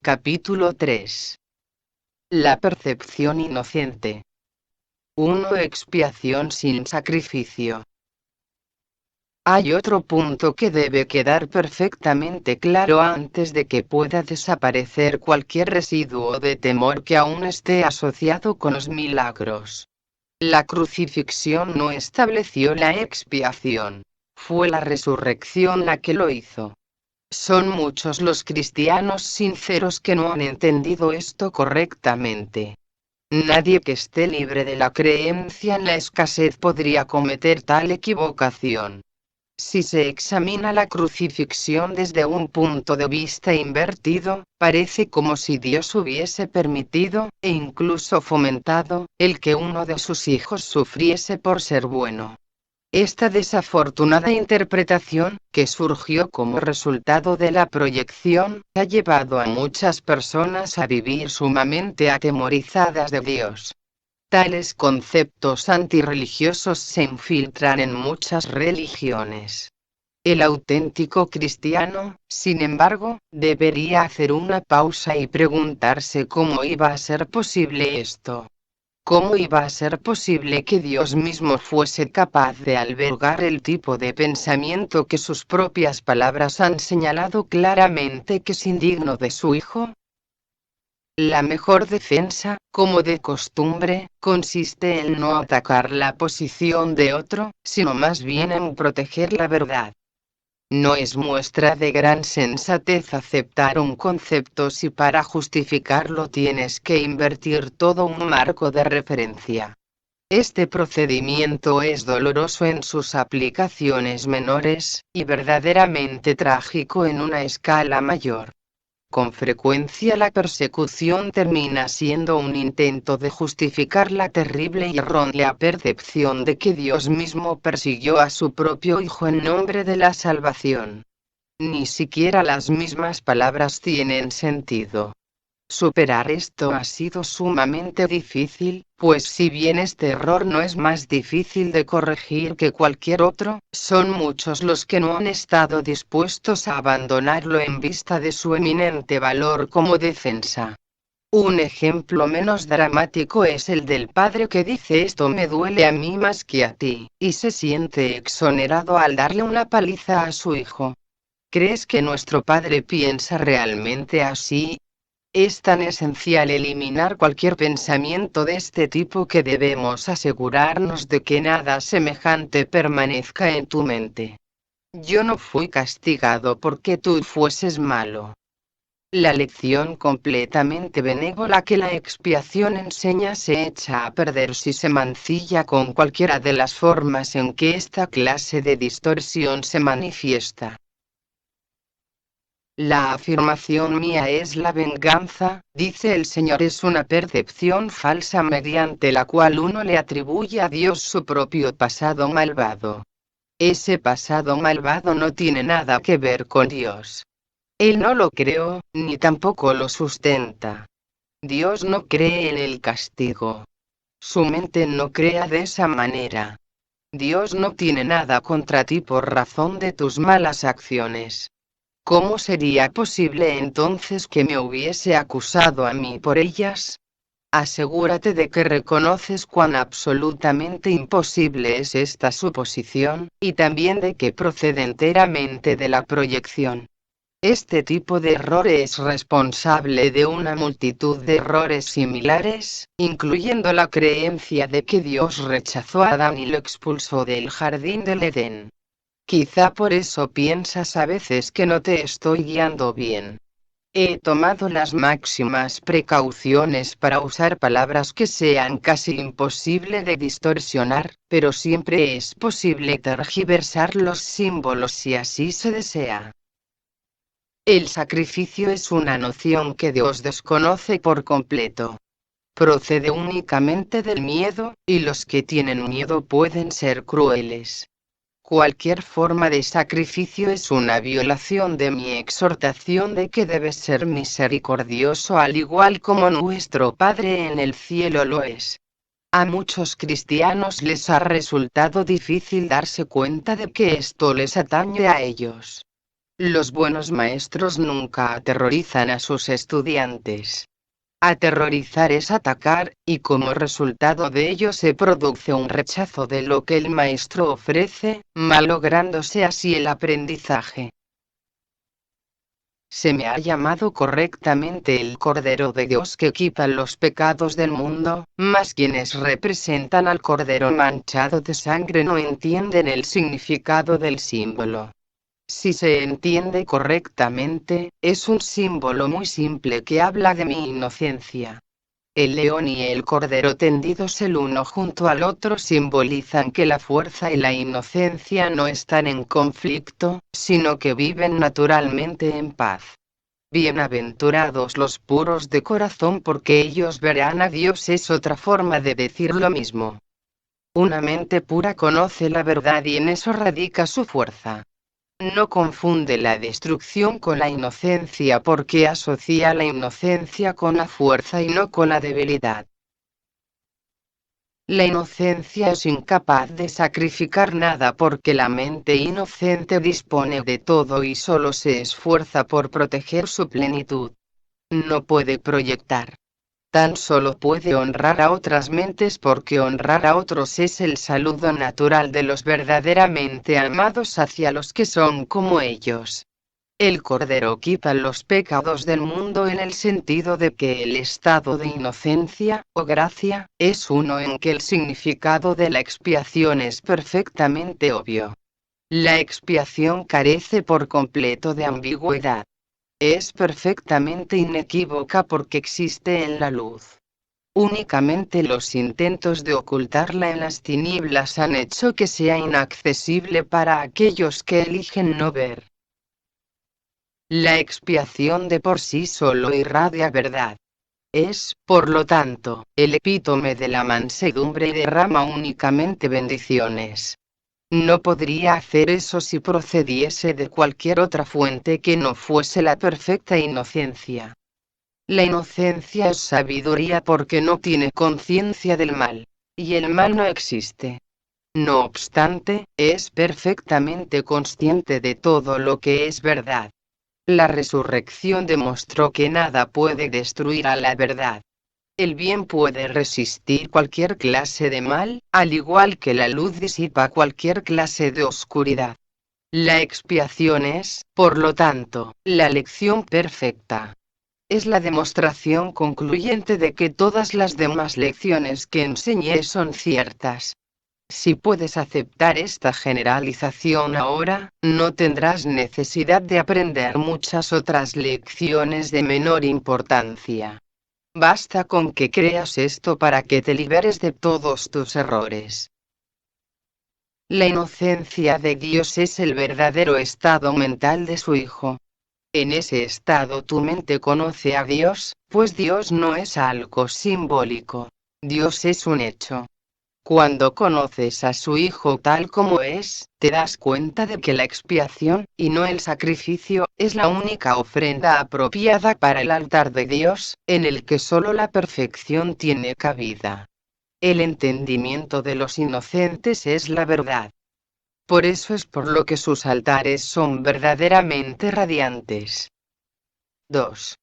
Capítulo 3. La percepción inocente. 1. Expiación sin sacrificio. Hay otro punto que debe quedar perfectamente claro antes de que pueda desaparecer cualquier residuo de temor que aún esté asociado con los milagros. La crucifixión no estableció la expiación. Fue la resurrección la que lo hizo. Son muchos los cristianos sinceros que no han entendido esto correctamente. Nadie que esté libre de la creencia en la escasez podría cometer tal equivocación. Si se examina la crucifixión desde un punto de vista invertido, parece como si Dios hubiese permitido, e incluso fomentado, el que uno de sus hijos sufriese por ser bueno. Esta desafortunada interpretación, que surgió como resultado de la proyección, ha llevado a muchas personas a vivir sumamente atemorizadas de Dios. Tales conceptos antirreligiosos se infiltran en muchas religiones. El auténtico cristiano, sin embargo, debería hacer una pausa y preguntarse cómo iba a ser posible esto. ¿Cómo iba a ser posible que Dios mismo fuese capaz de albergar el tipo de pensamiento que sus propias palabras han señalado claramente que es indigno de su Hijo? La mejor defensa, como de costumbre, consiste en no atacar la posición de otro, sino más bien en proteger la verdad. No es muestra de gran sensatez aceptar un concepto si para justificarlo tienes que invertir todo un marco de referencia. Este procedimiento es doloroso en sus aplicaciones menores, y verdaderamente trágico en una escala mayor. Con frecuencia la persecución termina siendo un intento de justificar la terrible y errónea percepción de que Dios mismo persiguió a su propio Hijo en nombre de la salvación. Ni siquiera las mismas palabras tienen sentido. Superar esto ha sido sumamente difícil, pues si bien este error no es más difícil de corregir que cualquier otro, son muchos los que no han estado dispuestos a abandonarlo en vista de su eminente valor como defensa. Un ejemplo menos dramático es el del padre que dice esto me duele a mí más que a ti, y se siente exonerado al darle una paliza a su hijo. ¿Crees que nuestro Padre piensa realmente así? Es tan esencial eliminar cualquier pensamiento de este tipo que debemos asegurarnos de que nada semejante permanezca en tu mente. Yo no fui castigado porque tú fueses malo. La lección completamente benévola que la expiación enseña se echa a perder si se mancilla con cualquiera de las formas en que esta clase de distorsión se manifiesta. La afirmación mía es la venganza, dice el Señor, es una percepción falsa mediante la cual uno le atribuye a Dios su propio pasado malvado. Ese pasado malvado no tiene nada que ver con Dios. Él no lo creó, ni tampoco lo sustenta. Dios no cree en el castigo. Su mente no crea de esa manera. Dios no tiene nada contra ti por razón de tus malas acciones. ¿Cómo sería posible entonces que me hubiese acusado a mí por ellas? Asegúrate de que reconoces cuán absolutamente imposible es esta suposición, y también de que procede enteramente de la proyección. Este tipo de error es responsable de una multitud de errores similares, incluyendo la creencia de que Dios rechazó a Adán y lo expulsó del jardín del Edén. Quizá por eso piensas a veces que no te estoy guiando bien. He tomado las máximas precauciones para usar palabras que sean casi imposible de distorsionar, pero siempre es posible tergiversar los símbolos si así se desea. El sacrificio es una noción que Dios desconoce por completo. Procede únicamente del miedo, y los que tienen miedo pueden ser crueles. Cualquier forma de sacrificio es una violación de mi exhortación de que debes ser misericordioso al igual como nuestro Padre en el cielo lo es. A muchos cristianos les ha resultado difícil darse cuenta de que esto les atañe a ellos. Los buenos maestros nunca aterrorizan a sus estudiantes. Aterrorizar es atacar, y como resultado de ello se produce un rechazo de lo que el maestro ofrece, malográndose así el aprendizaje. Se me ha llamado correctamente el Cordero de Dios que quita los pecados del mundo, mas quienes representan al Cordero manchado de sangre no entienden el significado del símbolo. Si se entiende correctamente, es un símbolo muy simple que habla de mi inocencia. El león y el cordero tendidos el uno junto al otro simbolizan que la fuerza y la inocencia no están en conflicto, sino que viven naturalmente en paz. Bienaventurados los puros de corazón porque ellos verán a Dios es otra forma de decir lo mismo. Una mente pura conoce la verdad y en eso radica su fuerza. No confunde la destrucción con la inocencia porque asocia la inocencia con la fuerza y no con la debilidad. La inocencia es incapaz de sacrificar nada porque la mente inocente dispone de todo y solo se esfuerza por proteger su plenitud. No puede proyectar. Tan solo puede honrar a otras mentes porque honrar a otros es el saludo natural de los verdaderamente amados hacia los que son como ellos. El Cordero quita los pecados del mundo en el sentido de que el estado de inocencia, o gracia, es uno en que el significado de la expiación es perfectamente obvio. La expiación carece por completo de ambigüedad. Es perfectamente inequívoca porque existe en la luz. Únicamente los intentos de ocultarla en las tinieblas han hecho que sea inaccesible para aquellos que eligen no ver. La expiación de por sí solo irradia verdad. Es, por lo tanto, el epítome de la mansedumbre y derrama únicamente bendiciones. No podría hacer eso si procediese de cualquier otra fuente que no fuese la perfecta inocencia. La inocencia es sabiduría porque no tiene conciencia del mal, y el mal no existe. No obstante, es perfectamente consciente de todo lo que es verdad. La resurrección demostró que nada puede destruir a la verdad. El bien puede resistir cualquier clase de mal, al igual que la luz disipa cualquier clase de oscuridad. La expiación es, por lo tanto, la lección perfecta. Es la demostración concluyente de que todas las demás lecciones que enseñé son ciertas. Si puedes aceptar esta generalización ahora, no tendrás necesidad de aprender muchas otras lecciones de menor importancia. Basta con que creas esto para que te liberes de todos tus errores. La inocencia de Dios es el verdadero estado mental de su Hijo. En ese estado tu mente conoce a Dios, pues Dios no es algo simbólico. Dios es un hecho. Cuando conoces a su Hijo tal como es, te das cuenta de que la expiación, y no el sacrificio, es la única ofrenda apropiada para el altar de Dios, en el que solo la perfección tiene cabida. El entendimiento de los inocentes es la verdad. Por eso es por lo que sus altares son verdaderamente radiantes. 2.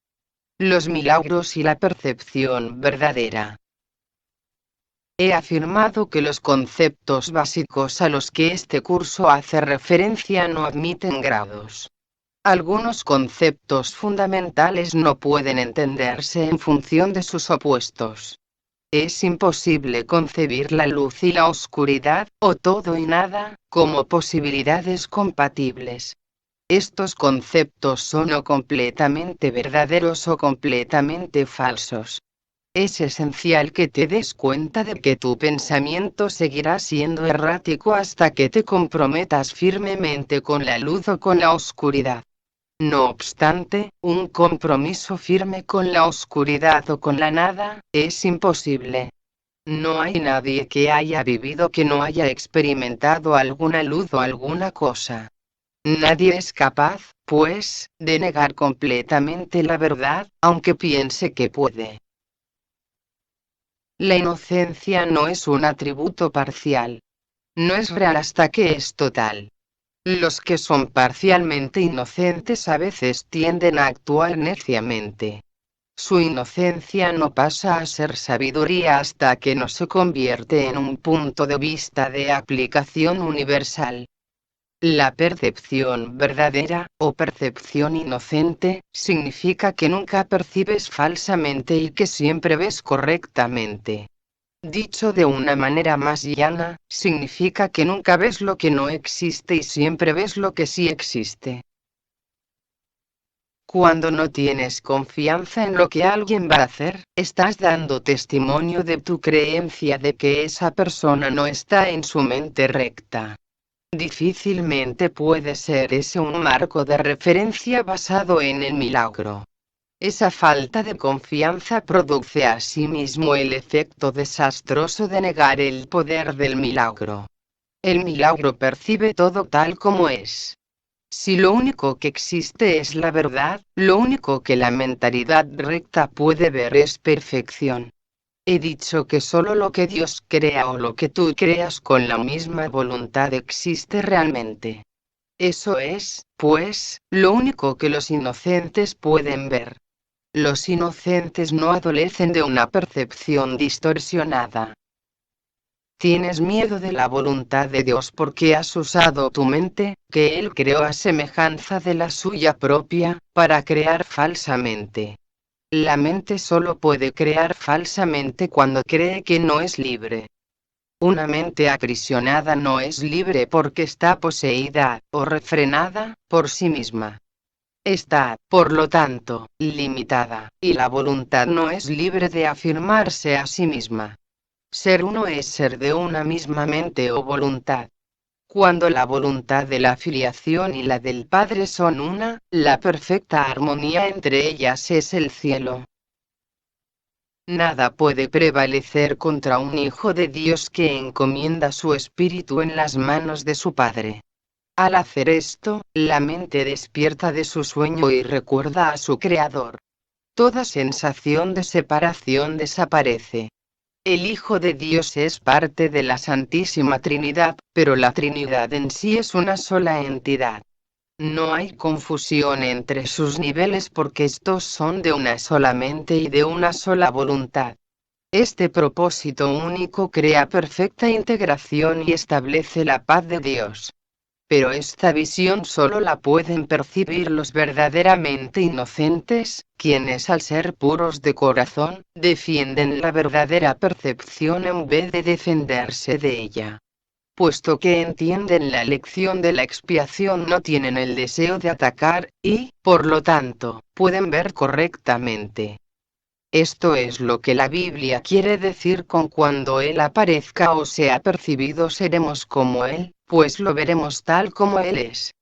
Los milagros y la percepción verdadera. He afirmado que los conceptos básicos a los que este curso hace referencia no admiten grados. Algunos conceptos fundamentales no pueden entenderse en función de sus opuestos. Es imposible concebir la luz y la oscuridad, o todo y nada, como posibilidades compatibles. Estos conceptos son o completamente verdaderos o completamente falsos. Es esencial que te des cuenta de que tu pensamiento seguirá siendo errático hasta que te comprometas firmemente con la luz o con la oscuridad. No obstante, un compromiso firme con la oscuridad o con la nada, es imposible. No hay nadie que haya vivido que no haya experimentado alguna luz o alguna cosa. Nadie es capaz, pues, de negar completamente la verdad, aunque piense que puede. La inocencia no es un atributo parcial. No es real hasta que es total. Los que son parcialmente inocentes a veces tienden a actuar neciamente. Su inocencia no pasa a ser sabiduría hasta que no se convierte en un punto de vista de aplicación universal. La percepción verdadera, o percepción inocente, significa que nunca percibes falsamente y que siempre ves correctamente. Dicho de una manera más llana, significa que nunca ves lo que no existe y siempre ves lo que sí existe. Cuando no tienes confianza en lo que alguien va a hacer, estás dando testimonio de tu creencia de que esa persona no está en su mente recta. Difícilmente puede ser ese un marco de referencia basado en el milagro. Esa falta de confianza produce asimismo el efecto desastroso de negar el poder del milagro. El milagro percibe todo tal como es. Si lo único que existe es la verdad, lo único que la mentalidad recta puede ver es perfección. He dicho que solo lo que Dios crea o lo que tú creas con la misma voluntad existe realmente. Eso es, pues, lo único que los inocentes pueden ver. Los inocentes no adolecen de una percepción distorsionada. Tienes miedo de la voluntad de Dios porque has usado tu mente, que Él creó a semejanza de la suya propia, para crear falsamente. La mente solo puede crear falsamente cuando cree que no es libre. Una mente aprisionada no es libre porque está poseída, o refrenada, por sí misma. Está, por lo tanto, limitada, y la voluntad no es libre de afirmarse a sí misma. Ser uno es ser de una misma mente o voluntad. Cuando la voluntad de la filiación y la del Padre son una, la perfecta armonía entre ellas es el cielo. Nada puede prevalecer contra un hijo de Dios que encomienda su espíritu en las manos de su Padre. Al hacer esto, la mente despierta de su sueño y recuerda a su Creador. Toda sensación de separación desaparece. El Hijo de Dios es parte de la Santísima Trinidad, pero la Trinidad en sí es una sola entidad. No hay confusión entre sus niveles porque estos son de una sola mente y de una sola voluntad. Este propósito único crea perfecta integración y establece la paz de Dios. Pero esta visión solo la pueden percibir los verdaderamente inocentes, quienes al ser puros de corazón, defienden la verdadera percepción en vez de defenderse de ella. Puesto que entienden la lección de la expiación, no tienen el deseo de atacar, y, por lo tanto, pueden ver correctamente. Esto es lo que la Biblia quiere decir con cuando Él aparezca o sea percibido seremos como Él, pues lo veremos tal como Él es.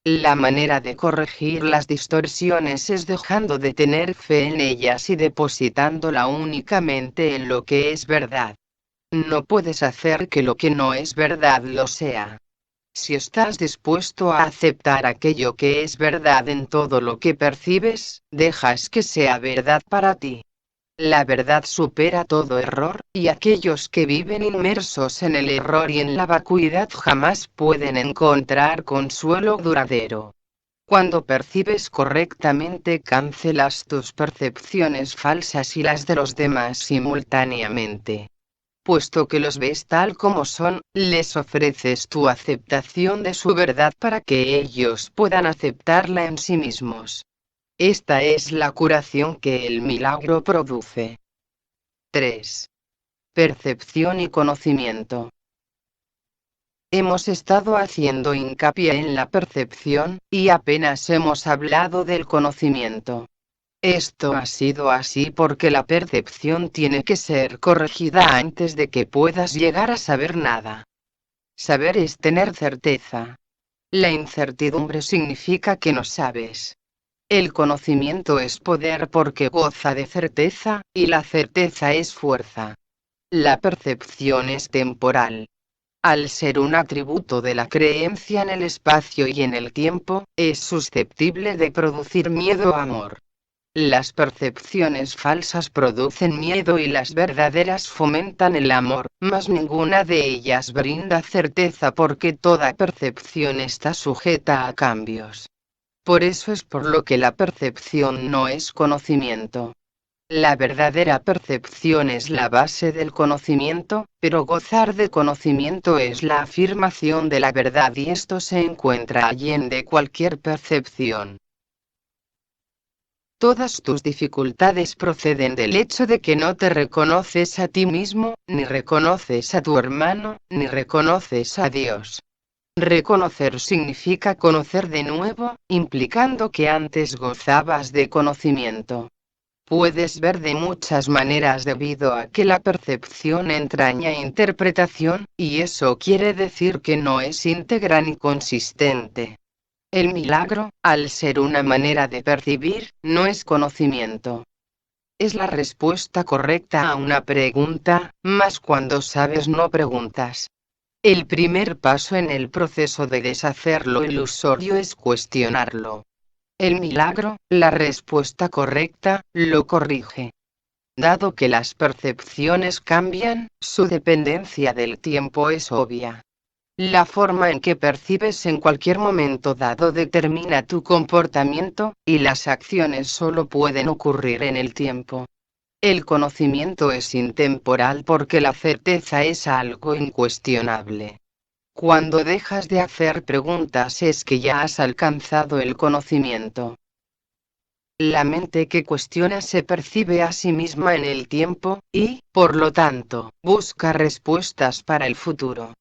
La manera de corregir las distorsiones es dejando de tener fe en ellas y depositándola únicamente en lo que es verdad. No puedes hacer que lo que no es verdad lo sea. Si estás dispuesto a aceptar aquello que es verdad en todo lo que percibes, dejas que sea verdad para ti. La verdad supera todo error, y aquellos que viven inmersos en el error y en la vacuidad jamás pueden encontrar consuelo duradero. Cuando percibes correctamente, cancelas tus percepciones falsas y las de los demás simultáneamente. Puesto que los ves tal como son, les ofreces tu aceptación de su verdad para que ellos puedan aceptarla en sí mismos. Esta es la curación que el milagro produce. 3. Percepción y conocimiento. Hemos estado haciendo hincapié en la percepción, y apenas hemos hablado del conocimiento. Esto ha sido así porque la percepción tiene que ser corregida antes de que puedas llegar a saber nada. Saber es tener certeza. La incertidumbre significa que no sabes. El conocimiento es poder porque goza de certeza, y la certeza es fuerza. La percepción es temporal. Al ser un atributo de la creencia en el espacio y en el tiempo, es susceptible de producir miedo o amor. Las percepciones falsas producen miedo y las verdaderas fomentan el amor, mas ninguna de ellas brinda certeza porque toda percepción está sujeta a cambios. Por eso es por lo que la percepción no es conocimiento. La verdadera percepción es la base del conocimiento, pero gozar de conocimiento es la afirmación de la verdad y esto se encuentra allende cualquier percepción. Todas tus dificultades proceden del hecho de que no te reconoces a ti mismo, ni reconoces a tu hermano, ni reconoces a Dios. Reconocer significa conocer de nuevo, implicando que antes gozabas de conocimiento. Puedes ver de muchas maneras debido a que la percepción entraña interpretación, y eso quiere decir que no es íntegra ni consistente. El milagro, al ser una manera de percibir, no es conocimiento. Es la respuesta correcta a una pregunta, mas cuando sabes no preguntas. El primer paso en el proceso de deshacer lo ilusorio es cuestionarlo. El milagro, la respuesta correcta, lo corrige. Dado que las percepciones cambian, su dependencia del tiempo es obvia. La forma en que percibes en cualquier momento dado determina tu comportamiento, y las acciones solo pueden ocurrir en el tiempo. El conocimiento es intemporal porque la certeza es algo incuestionable. Cuando dejas de hacer preguntas es que ya has alcanzado el conocimiento. La mente que cuestiona se percibe a sí misma en el tiempo, y, por lo tanto, busca respuestas para el futuro.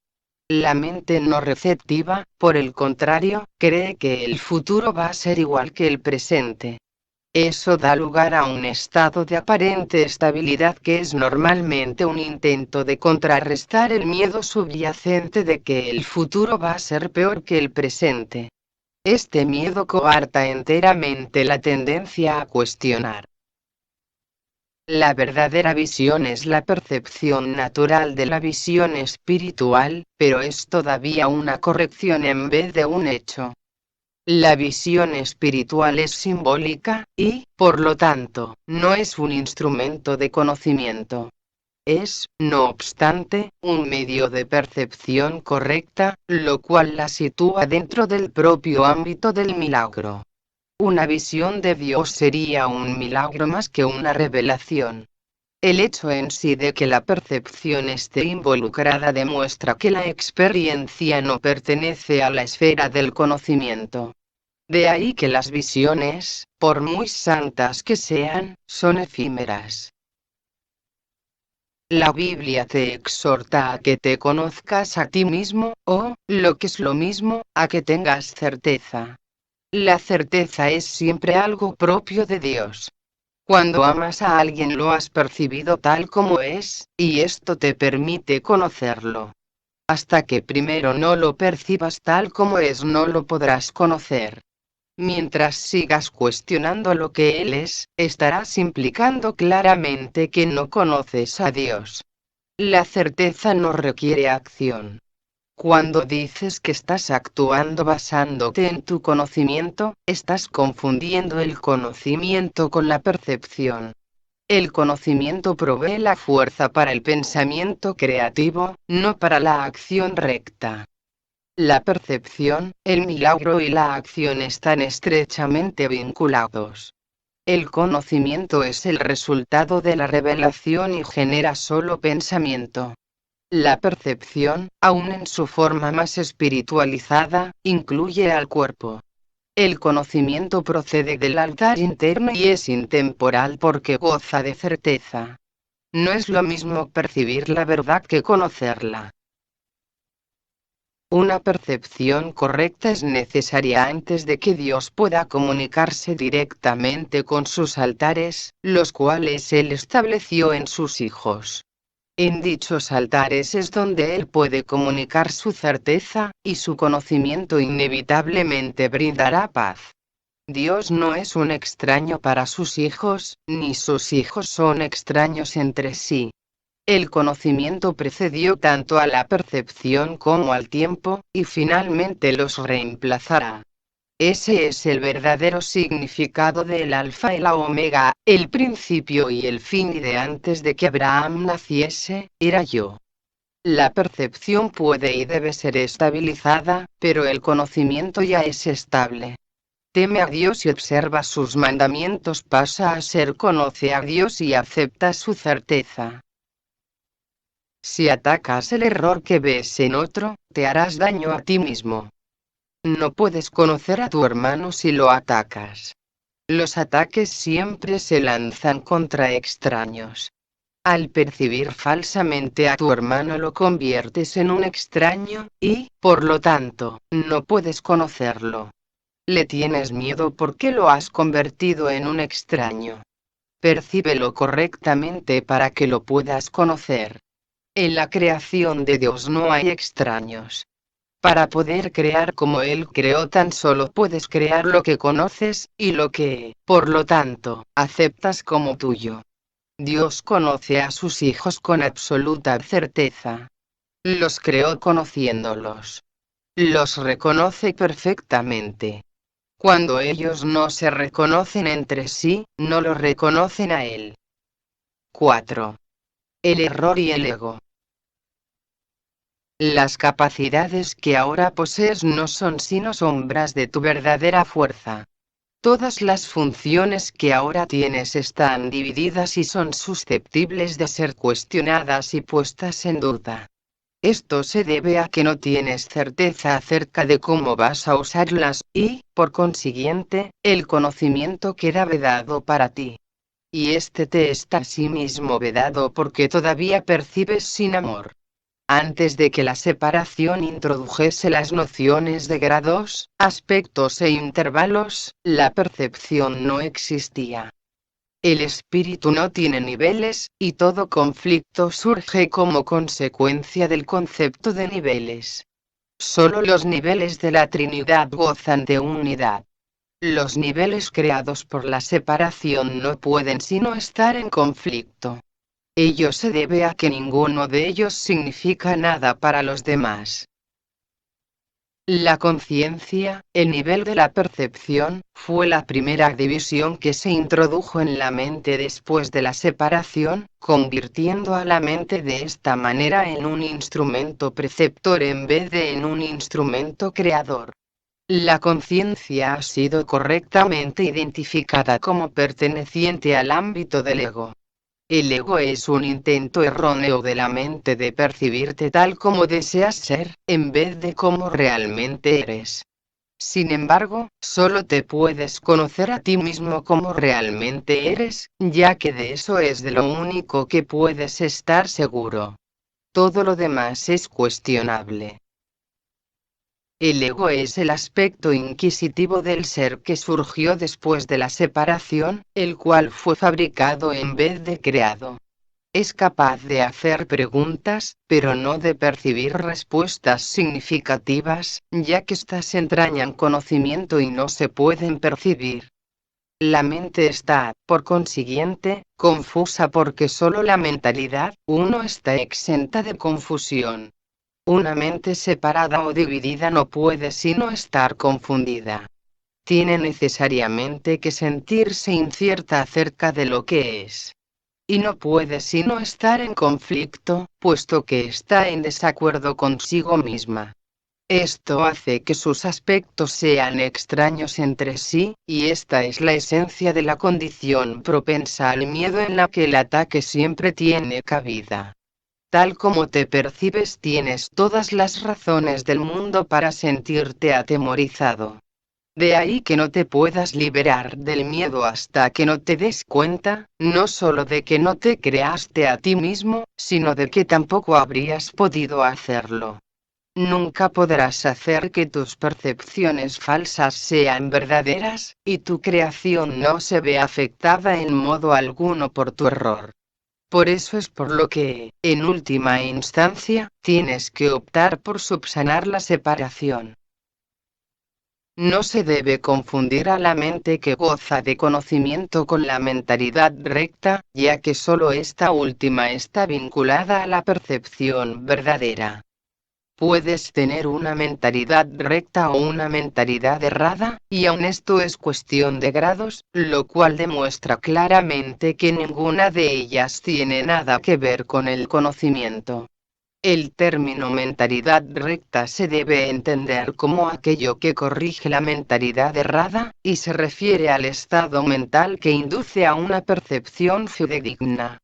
La mente no receptiva, por el contrario, cree que el futuro va a ser igual que el presente. Eso da lugar a un estado de aparente estabilidad que es normalmente un intento de contrarrestar el miedo subyacente de que el futuro va a ser peor que el presente. Este miedo coarta enteramente la tendencia a cuestionar. La verdadera visión es la percepción natural de la visión espiritual, pero es todavía una corrección en vez de un hecho. La visión espiritual es simbólica, y, por lo tanto, no es un instrumento de conocimiento. Es, no obstante, un medio de percepción correcta, lo cual la sitúa dentro del propio ámbito del milagro. Una visión de Dios sería un milagro más que una revelación. El hecho en sí de que la percepción esté involucrada demuestra que la experiencia no pertenece a la esfera del conocimiento. De ahí que las visiones, por muy santas que sean, son efímeras. La Biblia te exhorta a que te conozcas a ti mismo, o, lo que es lo mismo, a que tengas certeza. La certeza es siempre algo propio de Dios. Cuando amas a alguien lo has percibido tal como es, y esto te permite conocerlo. Hasta que primero no lo percibas tal como es no lo podrás conocer. Mientras sigas cuestionando lo que Él es, estarás implicando claramente que no conoces a Dios. La certeza no requiere acción. Cuando dices que estás actuando basándote en tu conocimiento, estás confundiendo el conocimiento con la percepción. El conocimiento provee la fuerza para el pensamiento creativo, no para la acción recta. La percepción, el milagro y la acción están estrechamente vinculados. El conocimiento es el resultado de la revelación y genera solo pensamiento. La percepción, aun en su forma más espiritualizada, incluye al cuerpo. El conocimiento procede del altar interno y es intemporal porque goza de certeza. No es lo mismo percibir la verdad que conocerla. Una percepción correcta es necesaria antes de que Dios pueda comunicarse directamente con sus altares, los cuales Él estableció en sus hijos. En dichos altares es donde Él puede comunicar su certeza, y su conocimiento inevitablemente brindará paz. Dios no es un extraño para sus hijos, ni sus hijos son extraños entre sí. El conocimiento precedió tanto a la percepción como al tiempo, y finalmente los reemplazará. Ese es el verdadero significado del alfa y la omega, el principio y el fin, y de antes de que Abraham naciese, era yo. La percepción puede y debe ser estabilizada, pero el conocimiento ya es estable. Teme a Dios y observa sus mandamientos, pasa a ser conoce a Dios y acepta su certeza. Si atacas el error que ves en otro, te harás daño a ti mismo. No puedes conocer a tu hermano si lo atacas. Los ataques siempre se lanzan contra extraños. Al percibir falsamente a tu hermano lo conviertes en un extraño, y, por lo tanto, no puedes conocerlo. Le tienes miedo porque lo has convertido en un extraño. Percíbelo correctamente para que lo puedas conocer. En la creación de Dios no hay extraños. Para poder crear como Él creó, tan solo puedes crear lo que conoces, y lo que, por lo tanto, aceptas como tuyo. Dios conoce a sus hijos con absoluta certeza. Los creó conociéndolos. Los reconoce perfectamente. Cuando ellos no se reconocen entre sí, no lo reconocen a Él. 4. El error y el ego. Las capacidades que ahora posees no son sino sombras de tu verdadera fuerza. Todas las funciones que ahora tienes están divididas y son susceptibles de ser cuestionadas y puestas en duda. Esto se debe a que no tienes certeza acerca de cómo vas a usarlas, y, por consiguiente, el conocimiento queda vedado para ti. Y este te está asimismo vedado porque todavía percibes sin amor. Antes de que la separación introdujese las nociones de grados, aspectos e intervalos, la percepción no existía. El espíritu no tiene niveles, y todo conflicto surge como consecuencia del concepto de niveles. Solo los niveles de la Trinidad gozan de unidad. Los niveles creados por la separación no pueden sino estar en conflicto. Ello se debe a que ninguno de ellos significa nada para los demás. La conciencia, el nivel de la percepción, fue la primera división que se introdujo en la mente después de la separación, convirtiendo a la mente de esta manera en un instrumento preceptor en vez de en un instrumento creador. La conciencia ha sido correctamente identificada como perteneciente al ámbito del ego. El ego es un intento erróneo de la mente de percibirte tal como deseas ser, en vez de como realmente eres. Sin embargo, solo te puedes conocer a ti mismo como realmente eres, ya que de eso es de lo único que puedes estar seguro. Todo lo demás es cuestionable. El ego es el aspecto inquisitivo del ser que surgió después de la separación, el cual fue fabricado en vez de creado. Es capaz de hacer preguntas, pero no de percibir respuestas significativas, ya que éstas entrañan conocimiento y no se pueden percibir. La mente está, por consiguiente, confusa porque solo la mentalidad, uno, está exenta de confusión. Una mente separada o dividida no puede sino estar confundida. Tiene necesariamente que sentirse incierta acerca de lo que es. Y no puede sino estar en conflicto, puesto que está en desacuerdo consigo misma. Esto hace que sus aspectos sean extraños entre sí, y esta es la esencia de la condición propensa al miedo en la que el ataque siempre tiene cabida. Tal como te percibes, tienes todas las razones del mundo para sentirte atemorizado. De ahí que no te puedas liberar del miedo hasta que no te des cuenta, no solo de que no te creaste a ti mismo, sino de que tampoco habrías podido hacerlo. Nunca podrás hacer que tus percepciones falsas sean verdaderas, y tu creación no se ve afectada en modo alguno por tu error. Por eso es por lo que, en última instancia, tienes que optar por subsanar la separación. No se debe confundir a la mente que goza de conocimiento con la mentalidad recta, ya que solo esta última está vinculada a la percepción verdadera. Puedes tener una mentalidad recta o una mentalidad errada, y aun esto es cuestión de grados, lo cual demuestra claramente que ninguna de ellas tiene nada que ver con el conocimiento. El término mentalidad recta se debe entender como aquello que corrige la mentalidad errada, y se refiere al estado mental que induce a una percepción fidedigna.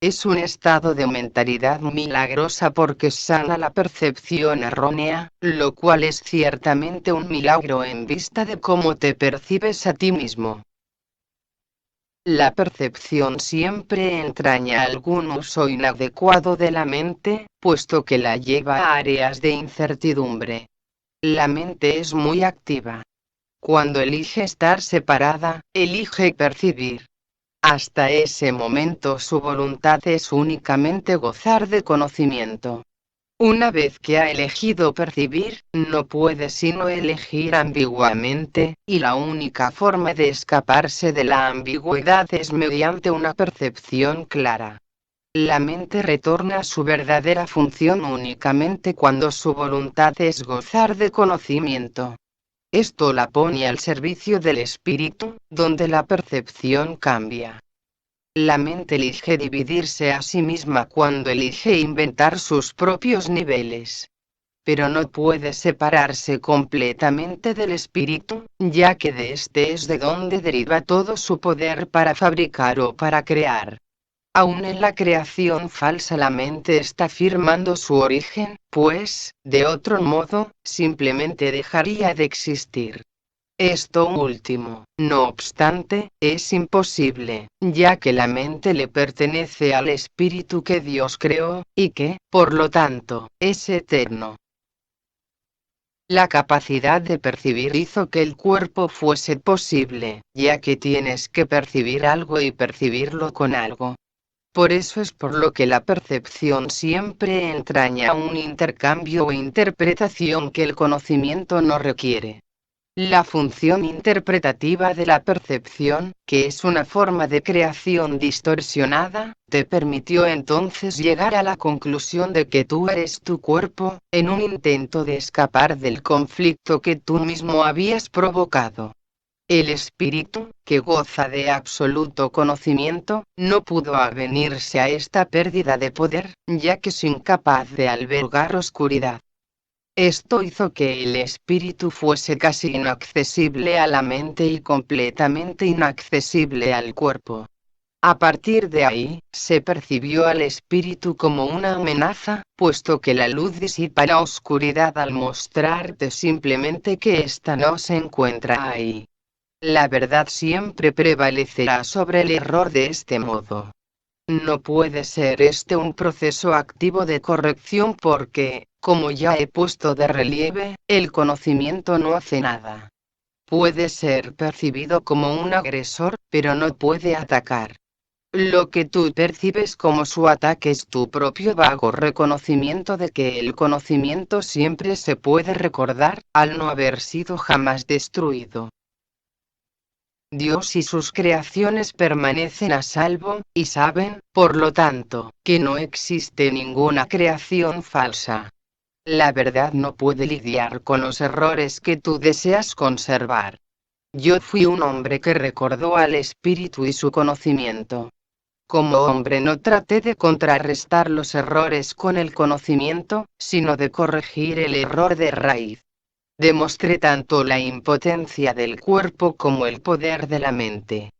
Es un estado de mentalidad milagrosa porque sana la percepción errónea, lo cual es ciertamente un milagro en vista de cómo te percibes a ti mismo. La percepción siempre entraña algún uso inadecuado de la mente, puesto que la lleva a áreas de incertidumbre. La mente es muy activa. Cuando elige estar separada, elige percibir. Hasta ese momento su voluntad es únicamente gozar de conocimiento. Una vez que ha elegido percibir, no puede sino elegir ambiguamente, y la única forma de escaparse de la ambigüedad es mediante una percepción clara. La mente retorna a su verdadera función únicamente cuando su voluntad es gozar de conocimiento. Esto la pone al servicio del espíritu, donde la percepción cambia. La mente elige dividirse a sí misma cuando elige inventar sus propios niveles. Pero no puede separarse completamente del espíritu, ya que de este es de donde deriva todo su poder para fabricar o para crear. Aún en la creación falsa la mente está firmando su origen, pues, de otro modo, simplemente dejaría de existir. Esto último, no obstante, es imposible, ya que la mente le pertenece al espíritu que Dios creó, y que, por lo tanto, es eterno. La capacidad de percibir hizo que el cuerpo fuese posible, ya que tienes que percibir algo y percibirlo con algo. Por eso es por lo que la percepción siempre entraña un intercambio o interpretación que el conocimiento no requiere. La función interpretativa de la percepción, que es una forma de creación distorsionada, te permitió entonces llegar a la conclusión de que tú eres tu cuerpo, en un intento de escapar del conflicto que tú mismo habías provocado. El espíritu, que goza de absoluto conocimiento, no pudo avenirse a esta pérdida de poder, ya que es incapaz de albergar oscuridad. Esto hizo que el espíritu fuese casi inaccesible a la mente y completamente inaccesible al cuerpo. A partir de ahí, se percibió al espíritu como una amenaza, puesto que la luz disipa la oscuridad al mostrarte simplemente que ésta no se encuentra ahí. La verdad siempre prevalecerá sobre el error de este modo. No puede ser este un proceso activo de corrección porque, como ya he puesto de relieve, el conocimiento no hace nada. Puede ser percibido como un agresor, pero no puede atacar. Lo que tú percibes como su ataque es tu propio vago reconocimiento de que el conocimiento siempre se puede recordar, al no haber sido jamás destruido. Dios y sus creaciones permanecen a salvo, y saben, por lo tanto, que no existe ninguna creación falsa. La verdad no puede lidiar con los errores que tú deseas conservar. Yo fui un hombre que recordó al espíritu y su conocimiento. Como hombre no traté de contrarrestar los errores con el conocimiento, sino de corregir el error de raíz. Demostré tanto la impotencia del cuerpo como el poder de la mente.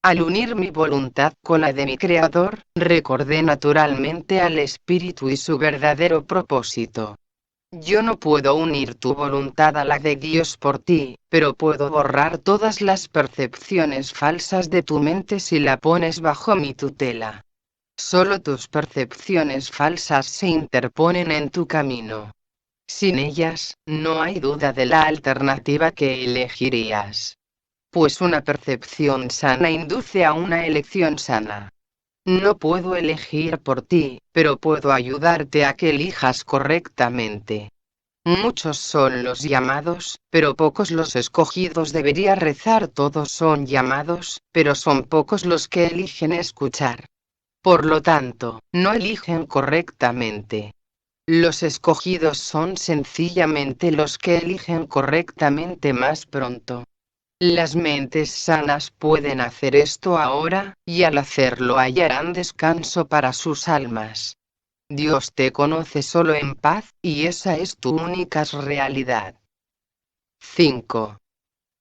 Al unir mi voluntad con la de mi Creador, recordé naturalmente al Espíritu y su verdadero propósito. Yo no puedo unir tu voluntad a la de Dios por ti, pero puedo borrar todas las percepciones falsas de tu mente si la pones bajo mi tutela. Solo tus percepciones falsas se interponen en tu camino. Sin ellas, no hay duda de la alternativa que elegirías. Pues una percepción sana induce a una elección sana. No puedo elegir por ti, pero puedo ayudarte a que elijas correctamente. Muchos son los llamados, pero pocos los escogidos. Debería rezar. Todos son llamados, pero son pocos los que eligen escuchar. Por lo tanto, no eligen correctamente. Los escogidos son sencillamente los que eligen correctamente más pronto. Las mentes sanas pueden hacer esto ahora, y al hacerlo hallarán descanso para sus almas. Dios te conoce solo en paz, y esa es tu única realidad. 5.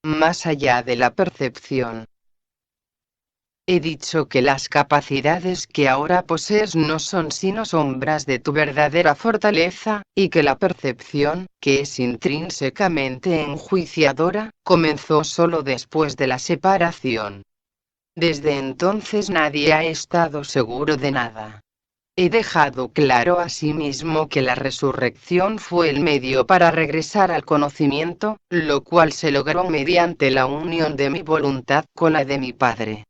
Más allá de la percepción. He dicho que las capacidades que ahora posees no son sino sombras de tu verdadera fortaleza, y que la percepción, que es intrínsecamente enjuiciadora, comenzó solo después de la separación. Desde entonces nadie ha estado seguro de nada. He dejado claro asimismo que la resurrección fue el medio para regresar al conocimiento, lo cual se logró mediante la unión de mi voluntad con la de mi Padre.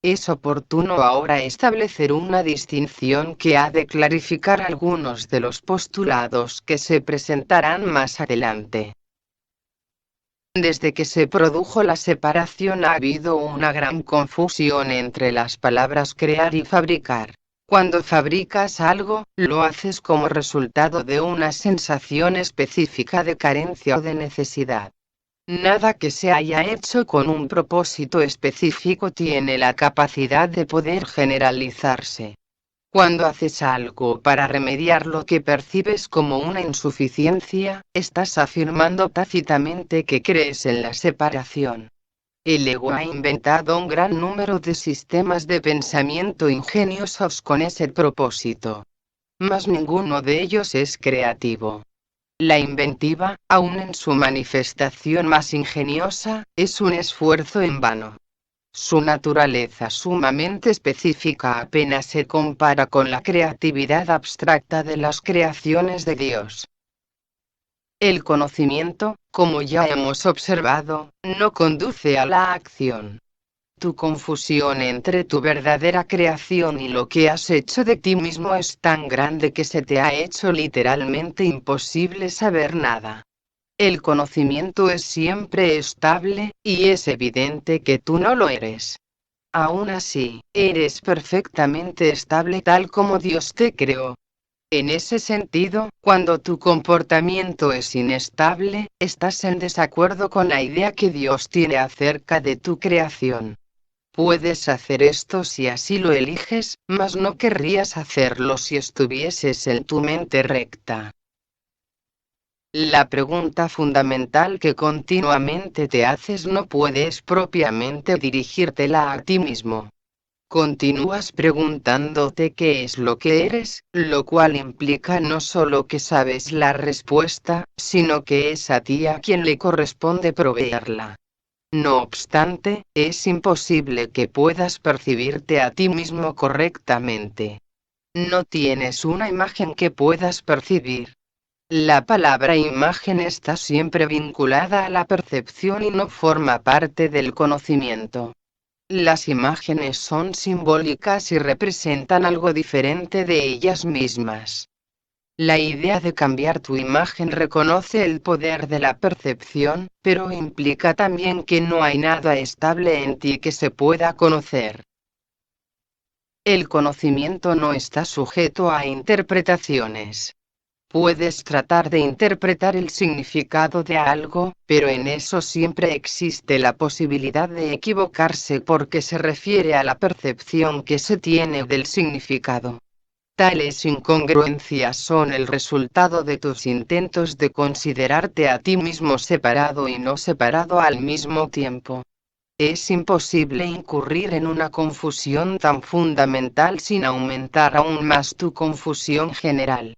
Es oportuno ahora establecer una distinción que ha de clarificar algunos de los postulados que se presentarán más adelante. Desde que se produjo la separación ha habido una gran confusión entre las palabras crear y fabricar. Cuando fabricas algo, lo haces como resultado de una sensación específica de carencia o de necesidad. Nada que se haya hecho con un propósito específico tiene la capacidad de poder generalizarse. Cuando haces algo para remediar lo que percibes como una insuficiencia, estás afirmando tácitamente que crees en la separación. El ego ha inventado un gran número de sistemas de pensamiento ingeniosos con ese propósito. Mas ninguno de ellos es creativo. La inventiva, aun en su manifestación más ingeniosa, es un esfuerzo en vano. Su naturaleza sumamente específica apenas se compara con la creatividad abstracta de las creaciones de Dios. El conocimiento, como ya hemos observado, no conduce a la acción. Tu confusión entre tu verdadera creación y lo que has hecho de ti mismo es tan grande que se te ha hecho literalmente imposible saber nada. El conocimiento es siempre estable, y es evidente que tú no lo eres. Aún así, eres perfectamente estable tal como Dios te creó. En ese sentido, cuando tu comportamiento es inestable, estás en desacuerdo con la idea que Dios tiene acerca de tu creación. Puedes hacer esto si así lo eliges, mas no querrías hacerlo si estuvieses en tu mente recta. La pregunta fundamental que continuamente te haces no puedes propiamente dirigírtela a ti mismo. Continúas preguntándote qué es lo que eres, lo cual implica no solo que sabes la respuesta, sino que es a ti a quien le corresponde proveerla. No obstante, es imposible que puedas percibirte a ti mismo correctamente. No tienes una imagen que puedas percibir. La palabra imagen está siempre vinculada a la percepción y no forma parte del conocimiento. Las imágenes son simbólicas y representan algo diferente de ellas mismas. La idea de cambiar tu imagen reconoce el poder de la percepción, pero implica también que no hay nada estable en ti que se pueda conocer. El conocimiento no está sujeto a interpretaciones. Puedes tratar de interpretar el significado de algo, pero en eso siempre existe la posibilidad de equivocarse porque se refiere a la percepción que se tiene del significado. Tales incongruencias son el resultado de tus intentos de considerarte a ti mismo separado y no separado al mismo tiempo. Es imposible incurrir en una confusión tan fundamental sin aumentar aún más tu confusión general.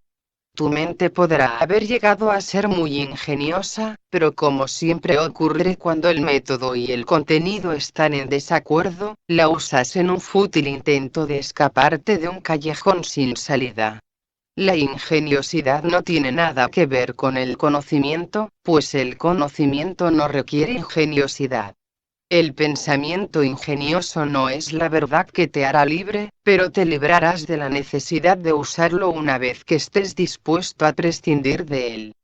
Tu mente podrá haber llegado a ser muy ingeniosa, pero como siempre ocurre cuando el método y el contenido están en desacuerdo, la usas en un fútil intento de escaparte de un callejón sin salida. La ingeniosidad no tiene nada que ver con el conocimiento, pues el conocimiento no requiere ingeniosidad. El pensamiento ingenioso no es la verdad que te hará libre, pero te librarás de la necesidad de usarlo una vez que estés dispuesto a prescindir de él.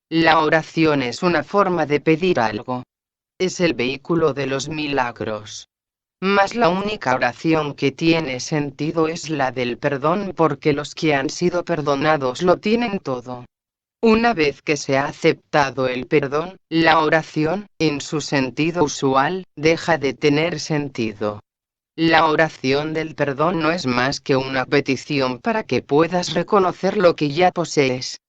La oración es una forma de pedir algo. Es el vehículo de los milagros. Mas la única oración que tiene sentido es la del perdón, porque los que han sido perdonados lo tienen todo. Una vez que se ha aceptado el perdón, la oración, en su sentido usual, deja de tener sentido. La oración del perdón no es más que una petición para que puedas reconocer lo que ya posees.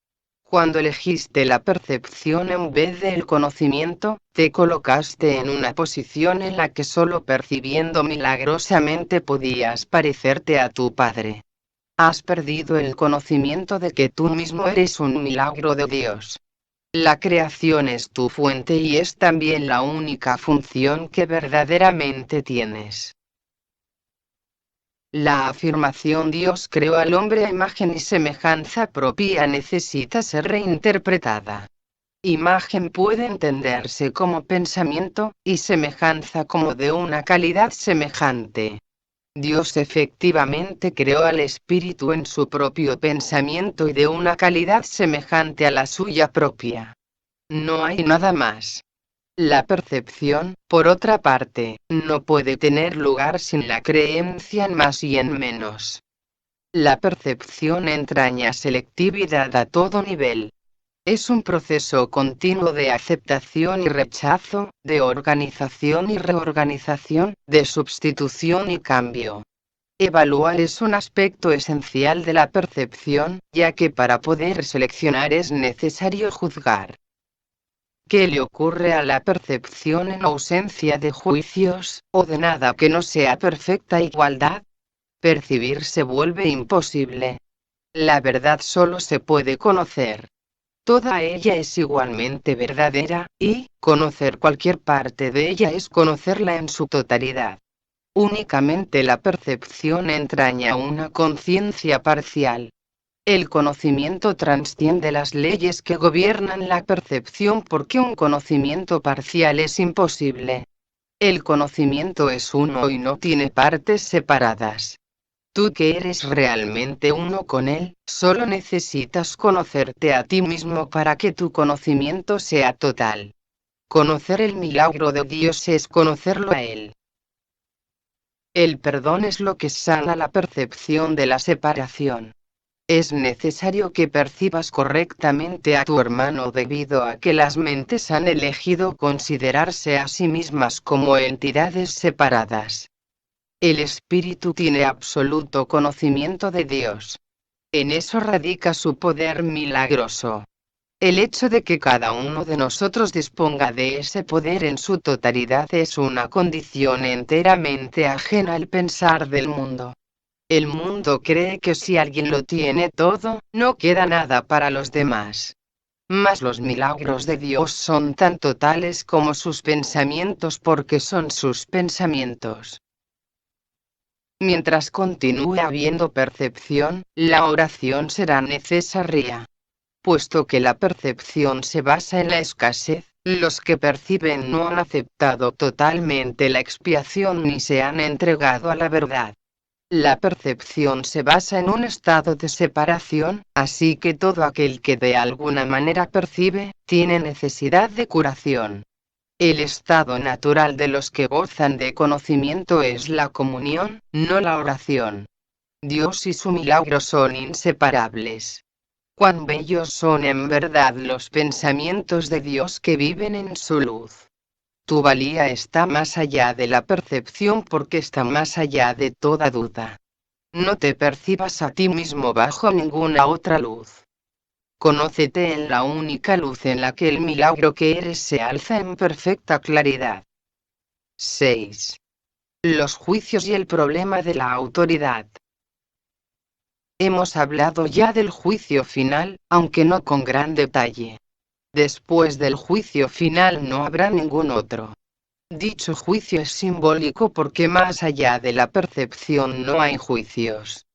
Cuando elegiste la percepción en vez del conocimiento, te colocaste en una posición en la que solo percibiendo milagrosamente podías parecerte a tu Padre. Has perdido el conocimiento de que tú mismo eres un milagro de Dios. La creación es tu fuente y es también la única función que verdaderamente tienes. La afirmación Dios creó al hombre a imagen y semejanza propia necesita ser reinterpretada. Imagen puede entenderse como pensamiento, y semejanza como de una calidad semejante. Dios efectivamente creó al espíritu en su propio pensamiento y de una calidad semejante a la suya propia. No hay nada más. La percepción, por otra parte, no puede tener lugar sin la creencia en más y en menos. La percepción entraña selectividad a todo nivel. Es un proceso continuo de aceptación y rechazo, de organización y reorganización, de sustitución y cambio. Evaluar es un aspecto esencial de la percepción, ya que para poder seleccionar es necesario juzgar. ¿Qué le ocurre a la percepción en ausencia de juicios, o de nada que no sea perfecta igualdad? Percibir se vuelve imposible. La verdad solo se puede conocer. Toda ella es igualmente verdadera, y conocer cualquier parte de ella es conocerla en su totalidad. Únicamente la percepción entraña una conciencia parcial. El conocimiento trasciende las leyes que gobiernan la percepción porque un conocimiento parcial es imposible. El conocimiento es uno y no tiene partes separadas. Tú que eres realmente uno con él, solo necesitas conocerte a ti mismo para que tu conocimiento sea total. Conocer el milagro de Dios es conocerlo a él. El perdón es lo que sana la percepción de la separación. Es necesario que percibas correctamente a tu hermano debido a que las mentes han elegido considerarse a sí mismas como entidades separadas. El espíritu tiene absoluto conocimiento de Dios. En eso radica su poder milagroso. El hecho de que cada uno de nosotros disponga de ese poder en su totalidad es una condición enteramente ajena al pensar del mundo. El mundo cree que si alguien lo tiene todo, no queda nada para los demás. Mas los milagros de Dios son tan totales como sus pensamientos porque son sus pensamientos. Mientras continúe habiendo percepción, la oración será necesaria. Puesto que la percepción se basa en la escasez, los que perciben no han aceptado totalmente la expiación ni se han entregado a la verdad. La percepción se basa en un estado de separación, así que todo aquel que de alguna manera percibe, tiene necesidad de curación. El estado natural de los que gozan de conocimiento es la comunión, no la oración. Dios y su milagro son inseparables. Cuán bellos son en verdad los pensamientos de Dios que viven en su luz. Tu valía está más allá de la percepción porque está más allá de toda duda. No te percibas a ti mismo bajo ninguna otra luz. Conócete en la única luz en la que el milagro que eres se alza en perfecta claridad. 6. Los juicios y el problema de la autoridad. Hemos hablado ya del juicio final, aunque no con gran detalle. Después del juicio final no habrá ningún otro. Dicho juicio es simbólico porque más allá de la percepción no hay juicios.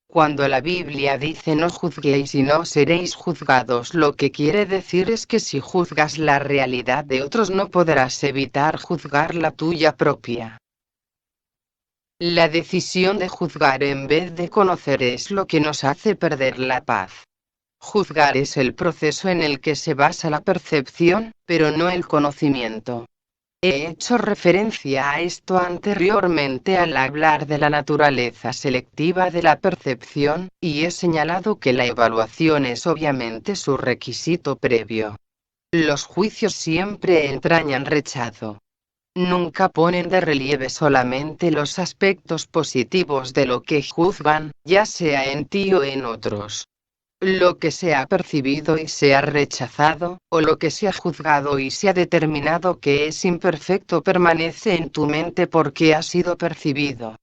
Cuando la Biblia dice no juzguéis y no seréis juzgados, lo que quiere decir es que si juzgas la realidad de otros no podrás evitar juzgar la tuya propia. La decisión de juzgar en vez de conocer es lo que nos hace perder la paz. Juzgar es el proceso en el que se basa la percepción, pero no el conocimiento. He hecho referencia a esto anteriormente al hablar de la naturaleza selectiva de la percepción, y he señalado que la evaluación es obviamente su requisito previo. Los juicios siempre entrañan rechazo. Nunca ponen de relieve solamente los aspectos positivos de lo que juzgan, ya sea en ti o en otros. Lo que se ha percibido y se ha rechazado, o lo que se ha juzgado y se ha determinado que es imperfecto permanece en tu mente porque ha sido percibido.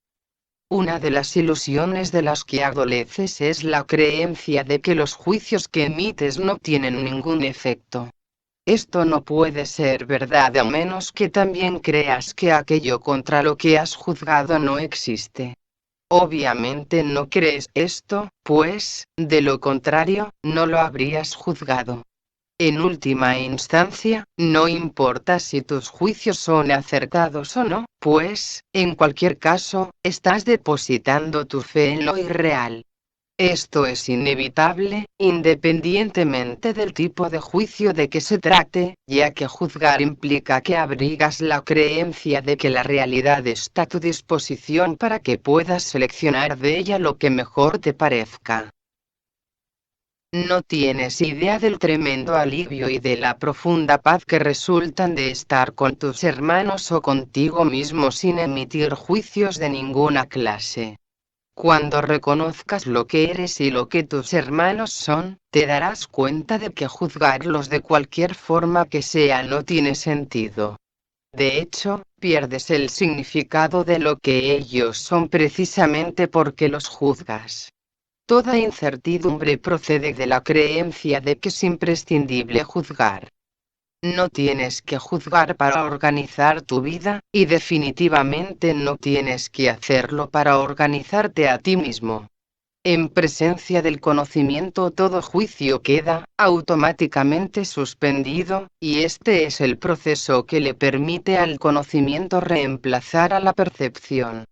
Una de las ilusiones de las que adoleces es la creencia de que los juicios que emites no tienen ningún efecto. Esto no puede ser verdad a menos que también creas que aquello contra lo que has juzgado no existe. Obviamente no crees esto, pues, de lo contrario, no lo habrías juzgado. En última instancia, no importa si tus juicios son acertados o no, pues, en cualquier caso, estás depositando tu fe en lo irreal. Esto es inevitable, independientemente del tipo de juicio de que se trate, ya que juzgar implica que abrigas la creencia de que la realidad está a tu disposición para que puedas seleccionar de ella lo que mejor te parezca. No tienes idea del tremendo alivio y de la profunda paz que resultan de estar con tus hermanos o contigo mismo sin emitir juicios de ninguna clase. Cuando reconozcas lo que eres y lo que tus hermanos son, te darás cuenta de que juzgarlos de cualquier forma que sea no tiene sentido. De hecho, pierdes el significado de lo que ellos son precisamente porque los juzgas. Toda incertidumbre procede de la creencia de que es imprescindible juzgar. No tienes que juzgar para organizar tu vida, y definitivamente no tienes que hacerlo para organizarte a ti mismo. En presencia del conocimiento todo juicio queda automáticamente suspendido, y este es el proceso que le permite al conocimiento reemplazar a la percepción.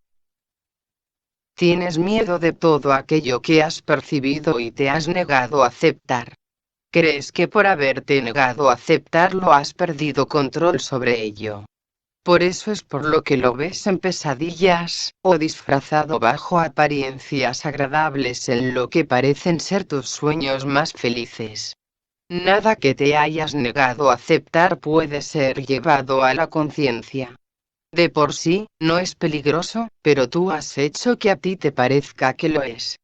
Tienes miedo de todo aquello que has percibido y te has negado a aceptar. Crees que por haberte negado a aceptarlo has perdido control sobre ello. Por eso es por lo que lo ves en pesadillas, o disfrazado bajo apariencias agradables en lo que parecen ser tus sueños más felices. Nada que te hayas negado a aceptar puede ser llevado a la conciencia. De por sí, no es peligroso, pero tú has hecho que a ti te parezca que lo es.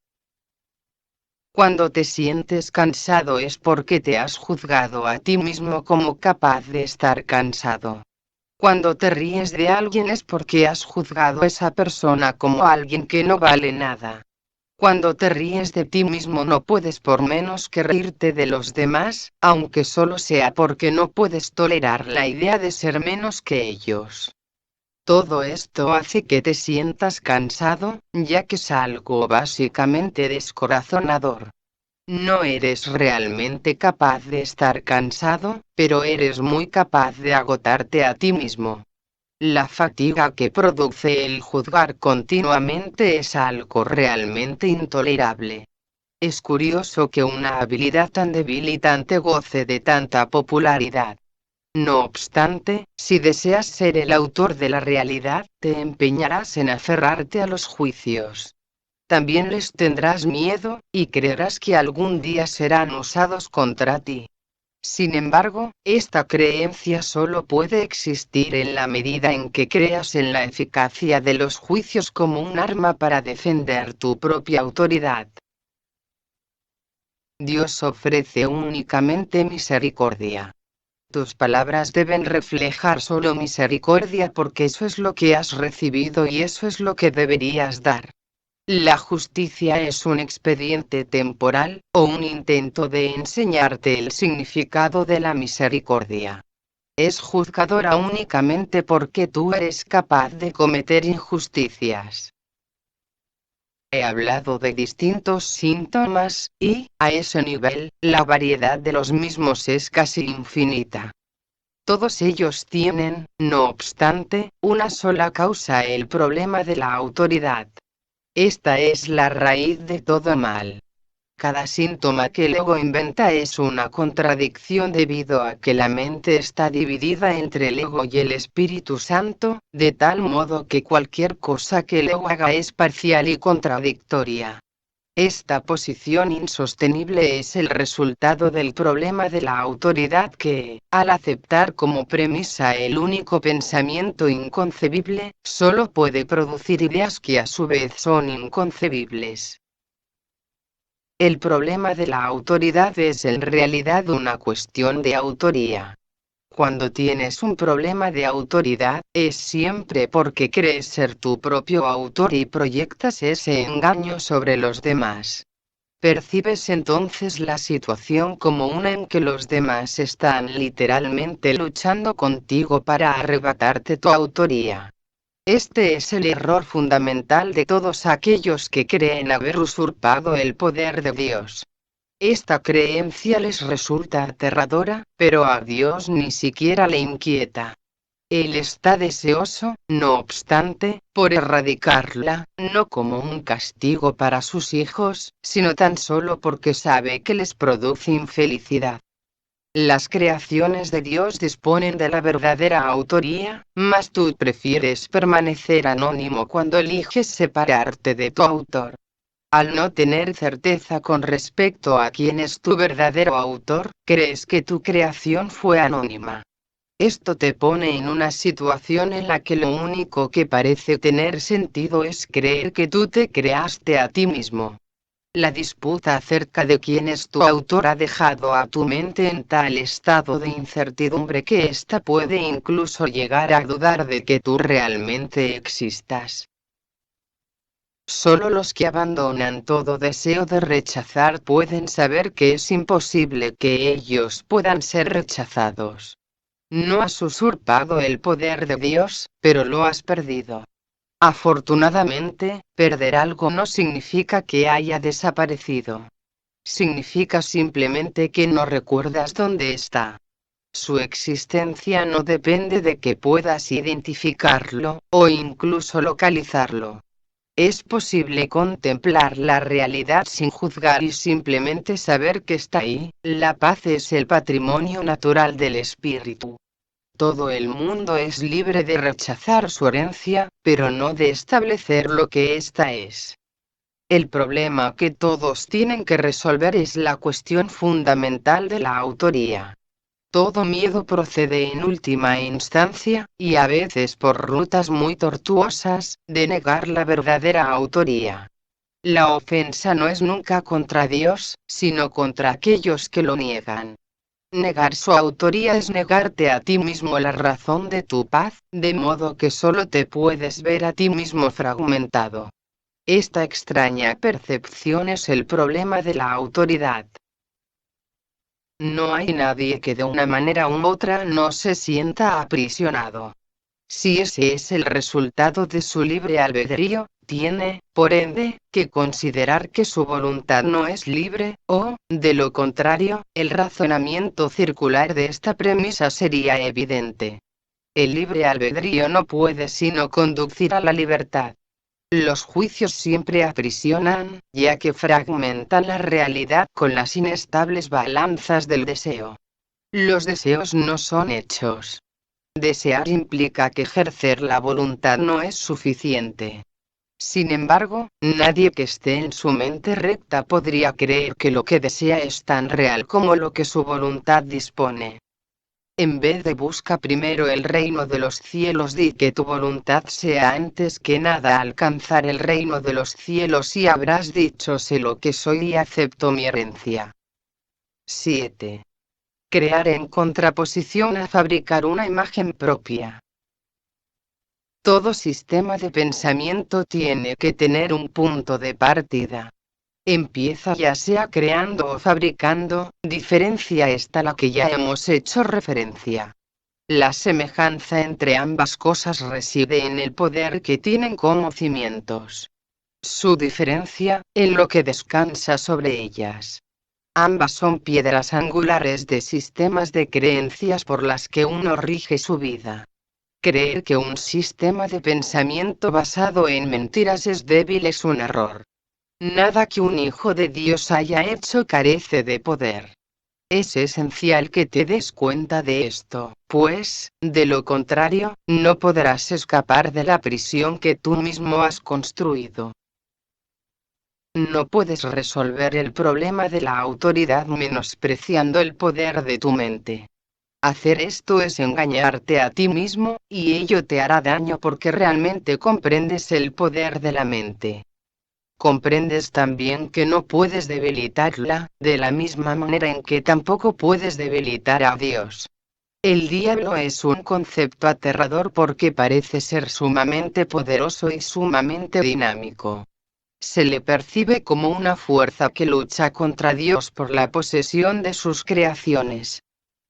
Cuando te sientes cansado es porque te has juzgado a ti mismo como capaz de estar cansado. Cuando te ríes de alguien es porque has juzgado a esa persona como alguien que no vale nada. Cuando te ríes de ti mismo no puedes por menos que reírte de los demás, aunque solo sea porque no puedes tolerar la idea de ser menos que ellos. Todo esto hace que te sientas cansado, ya que es algo básicamente descorazonador. No eres realmente capaz de estar cansado, pero eres muy capaz de agotarte a ti mismo. La fatiga que produce el juzgar continuamente es algo realmente intolerable. Es curioso que una habilidad tan debilitante goce de tanta popularidad. No obstante, si deseas ser el autor de la realidad, te empeñarás en aferrarte a los juicios. También les tendrás miedo, y creerás que algún día serán usados contra ti. Sin embargo, esta creencia solo puede existir en la medida en que creas en la eficacia de los juicios como un arma para defender tu propia autoridad. Dios ofrece únicamente misericordia. Tus palabras deben reflejar solo misericordia porque eso es lo que has recibido y eso es lo que deberías dar. La justicia es un expediente temporal, o un intento de enseñarte el significado de la misericordia. Es juzgadora únicamente porque tú eres capaz de cometer injusticias. He hablado de distintos síntomas, y, a ese nivel, la variedad de los mismos es casi infinita. Todos ellos tienen, no obstante, una sola causa: el problema de la autoridad. Esta es la raíz de todo mal. Cada síntoma que el ego inventa es una contradicción debido a que la mente está dividida entre el ego y el Espíritu Santo, de tal modo que cualquier cosa que el ego haga es parcial y contradictoria. Esta posición insostenible es el resultado del problema de la autoridad que, al aceptar como premisa el único pensamiento inconcebible, solo puede producir ideas que a su vez son inconcebibles. El problema de la autoridad es en realidad una cuestión de autoría. Cuando tienes un problema de autoridad, es siempre porque crees ser tu propio autor y proyectas ese engaño sobre los demás. Percibes entonces la situación como una en que los demás están literalmente luchando contigo para arrebatarte tu autoría. Este es el error fundamental de todos aquellos que creen haber usurpado el poder de Dios. Esta creencia les resulta aterradora, pero a Dios ni siquiera le inquieta. Él está deseoso, no obstante, por erradicarla, no como un castigo para sus hijos, sino tan solo porque sabe que les produce infelicidad. Las creaciones de Dios disponen de la verdadera autoría, mas tú prefieres permanecer anónimo cuando eliges separarte de tu autor. Al no tener certeza con respecto a quién es tu verdadero autor, crees que tu creación fue anónima. Esto te pone en una situación en la que lo único que parece tener sentido es creer que tú te creaste a ti mismo. La disputa acerca de quién es tu autor ha dejado a tu mente en tal estado de incertidumbre que ésta puede incluso llegar a dudar de que tú realmente existas. Solo los que abandonan todo deseo de rechazar pueden saber que es imposible que ellos puedan ser rechazados. No has usurpado el poder de Dios, pero lo has perdido. Afortunadamente, perder algo no significa que haya desaparecido. Significa simplemente que no recuerdas dónde está. Su existencia no depende de que puedas identificarlo, o incluso localizarlo. Es posible contemplar la realidad sin juzgar y simplemente saber que está ahí. La paz es el patrimonio natural del espíritu. Todo el mundo es libre de rechazar su herencia, pero no de establecer lo que ésta es. El problema que todos tienen que resolver es la cuestión fundamental de la autoría. Todo miedo procede en última instancia, y a veces por rutas muy tortuosas, de negar la verdadera autoría. La ofensa no es nunca contra Dios, sino contra aquellos que lo niegan. Negar su autoría es negarte a ti mismo la razón de tu paz, de modo que solo te puedes ver a ti mismo fragmentado. Esta extraña percepción es el problema de la autoridad. No hay nadie que de una manera u otra no se sienta aprisionado. Si ese es el resultado de su libre albedrío, tiene, por ende, que considerar que su voluntad no es libre, o, de lo contrario, el razonamiento circular de esta premisa sería evidente. El libre albedrío no puede sino conducir a la libertad. Los juicios siempre aprisionan, ya que fragmentan la realidad con las inestables balanzas del deseo. Los deseos no son hechos. Desear implica que ejercer la voluntad no es suficiente. Sin embargo, nadie que esté en su mente recta podría creer que lo que desea es tan real como lo que su voluntad dispone. En vez de busca primero el reino de los cielos, di que tu voluntad sea antes que nada alcanzar el reino de los cielos y habrás dicho: sé lo que soy y acepto mi herencia. 7. Crear en contraposición a fabricar una imagen propia. Todo sistema de pensamiento tiene que tener un punto de partida. Empieza ya sea creando o fabricando, diferencia esta la que ya hemos hecho referencia. La semejanza entre ambas cosas reside en el poder que tienen como cimientos. Su diferencia, en lo que descansa sobre ellas. Ambas son piedras angulares de sistemas de creencias por las que uno rige su vida. Creer que un sistema de pensamiento basado en mentiras es débil es un error. Nada que un hijo de Dios haya hecho carece de poder. Es esencial que te des cuenta de esto, pues, de lo contrario, no podrás escapar de la prisión que tú mismo has construido. No puedes resolver el problema de la autoridad menospreciando el poder de tu mente. Hacer esto es engañarte a ti mismo, y ello te hará daño porque realmente comprendes el poder de la mente. Comprendes también que no puedes debilitarla, de la misma manera en que tampoco puedes debilitar a Dios. El diablo es un concepto aterrador porque parece ser sumamente poderoso y sumamente dinámico. Se le percibe como una fuerza que lucha contra Dios por la posesión de sus creaciones.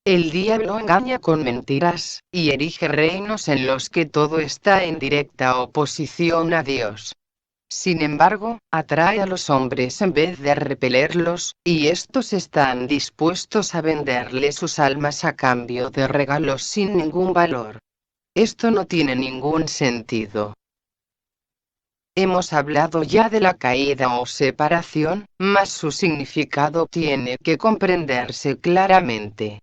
El diablo engaña con mentiras, y erige reinos en los que todo está en directa oposición a Dios. Sin embargo, atrae a los hombres en vez de repelerlos, y estos están dispuestos a venderle sus almas a cambio de regalos sin ningún valor. Esto no tiene ningún sentido. Hemos hablado ya de la caída o separación, mas su significado tiene que comprenderse claramente.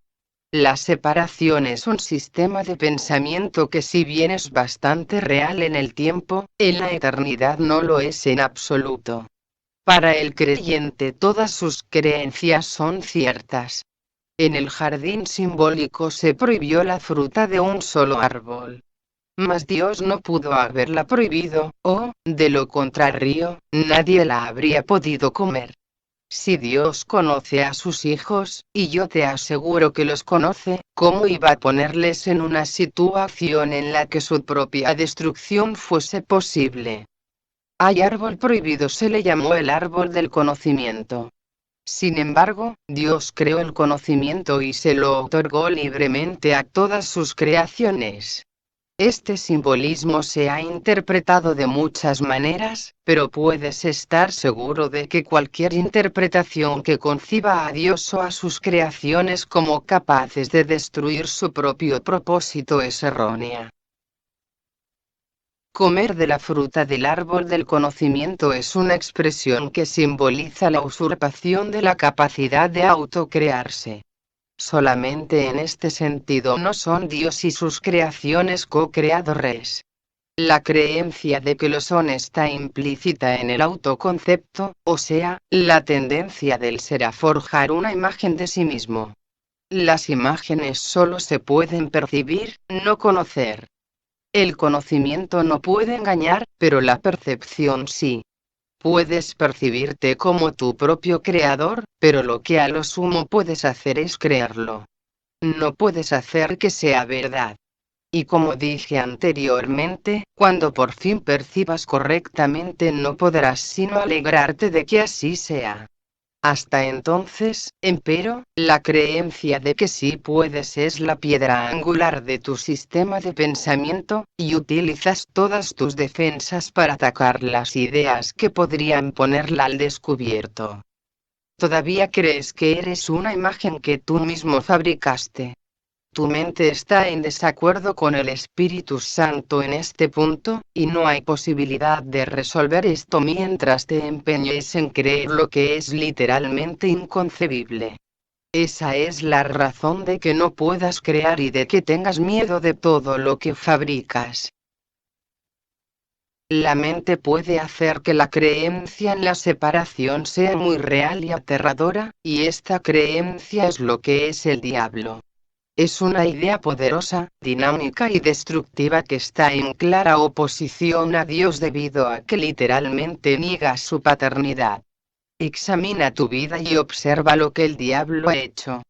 La separación es un sistema de pensamiento que, si bien es bastante real en el tiempo, en la eternidad no lo es en absoluto. Para el creyente todas sus creencias son ciertas. En el jardín simbólico se prohibió la fruta de un solo árbol. Mas Dios no pudo haberla prohibido, o, de lo contrario, nadie la habría podido comer. Si Dios conoce a sus hijos, y yo te aseguro que los conoce, ¿cómo iba a ponerles en una situación en la que su propia destrucción fuese posible? Hay árbol prohibido, se le llamó el árbol del conocimiento. Sin embargo, Dios creó el conocimiento y se lo otorgó libremente a todas sus creaciones. Este simbolismo se ha interpretado de muchas maneras, pero puedes estar seguro de que cualquier interpretación que conciba a Dios o a sus creaciones como capaces de destruir su propio propósito es errónea. Comer de la fruta del árbol del conocimiento es una expresión que simboliza la usurpación de la capacidad de autocrearse. Solamente en este sentido no son Dios y sus creaciones co-creadores. La creencia de que lo son está implícita en el autoconcepto, o sea, la tendencia del ser a forjar una imagen de sí mismo. Las imágenes solo se pueden percibir, no conocer. El conocimiento no puede engañar, pero la percepción sí. Puedes percibirte como tu propio creador, pero lo que a lo sumo puedes hacer es creerlo. No puedes hacer que sea verdad. Y como dije anteriormente, cuando por fin percibas correctamente no podrás sino alegrarte de que así sea. Hasta entonces, empero, la creencia de que sí puedes es la piedra angular de tu sistema de pensamiento, y utilizas todas tus defensas para atacar las ideas que podrían ponerla al descubierto. Todavía crees que eres una imagen que tú mismo fabricaste. Tu mente está en desacuerdo con el Espíritu Santo en este punto, y no hay posibilidad de resolver esto mientras te empeñes en creer lo que es literalmente inconcebible. Esa es la razón de que no puedas crear y de que tengas miedo de todo lo que fabricas. La mente puede hacer que la creencia en la separación sea muy real y aterradora, y esta creencia es lo que es el diablo. Es una idea poderosa, dinámica y destructiva que está en clara oposición a Dios debido a que literalmente niega su paternidad. Examina tu vida y observa lo que el diablo ha hecho.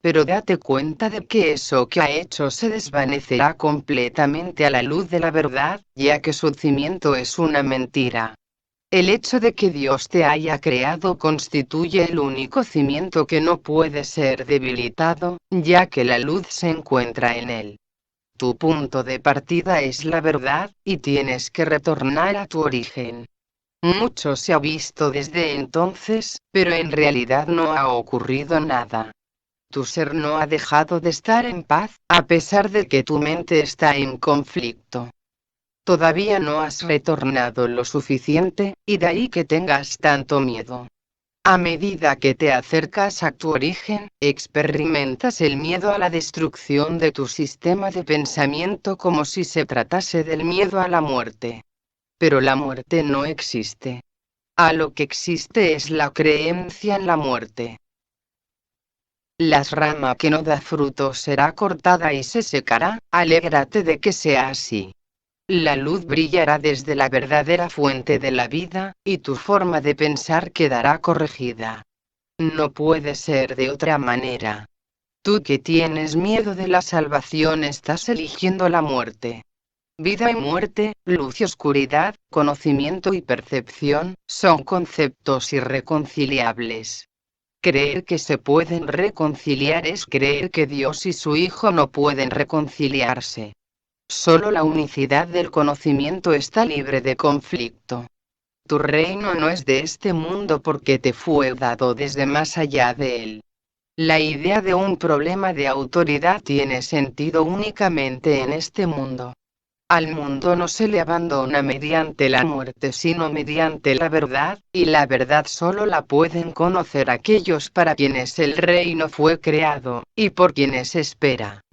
Pero date cuenta de que eso que ha hecho se desvanecerá completamente a la luz de la verdad, ya que su cimiento es una mentira. El hecho de que Dios te haya creado constituye el único cimiento que no puede ser debilitado, ya que la luz se encuentra en él. Tu punto de partida es la verdad, y tienes que retornar a tu origen. Mucho se ha visto desde entonces, pero en realidad no ha ocurrido nada. Tu ser no ha dejado de estar en paz, a pesar de que tu mente está en conflicto. Todavía no has retornado lo suficiente, y de ahí que tengas tanto miedo. A medida que te acercas a tu origen, experimentas el miedo a la destrucción de tu sistema de pensamiento como si se tratase del miedo a la muerte. Pero la muerte no existe. A lo que existe es la creencia en la muerte. La rama que no da fruto será cortada y se secará, alégrate de que sea así. La luz brillará desde la verdadera fuente de la vida, y tu forma de pensar quedará corregida. No puede ser de otra manera. Tú que tienes miedo de la salvación estás eligiendo la muerte. Vida y muerte, luz y oscuridad, conocimiento y percepción, son conceptos irreconciliables. Creer que se pueden reconciliar es creer que Dios y su Hijo no pueden reconciliarse. Solo la unicidad del conocimiento está libre de conflicto. Tu reino no es de este mundo porque te fue dado desde más allá de él. La idea de un problema de autoridad tiene sentido únicamente en este mundo. Al mundo no se le abandona mediante la muerte sino mediante la verdad, y la verdad solo la pueden conocer aquellos para quienes el reino fue creado, y por quienes espera.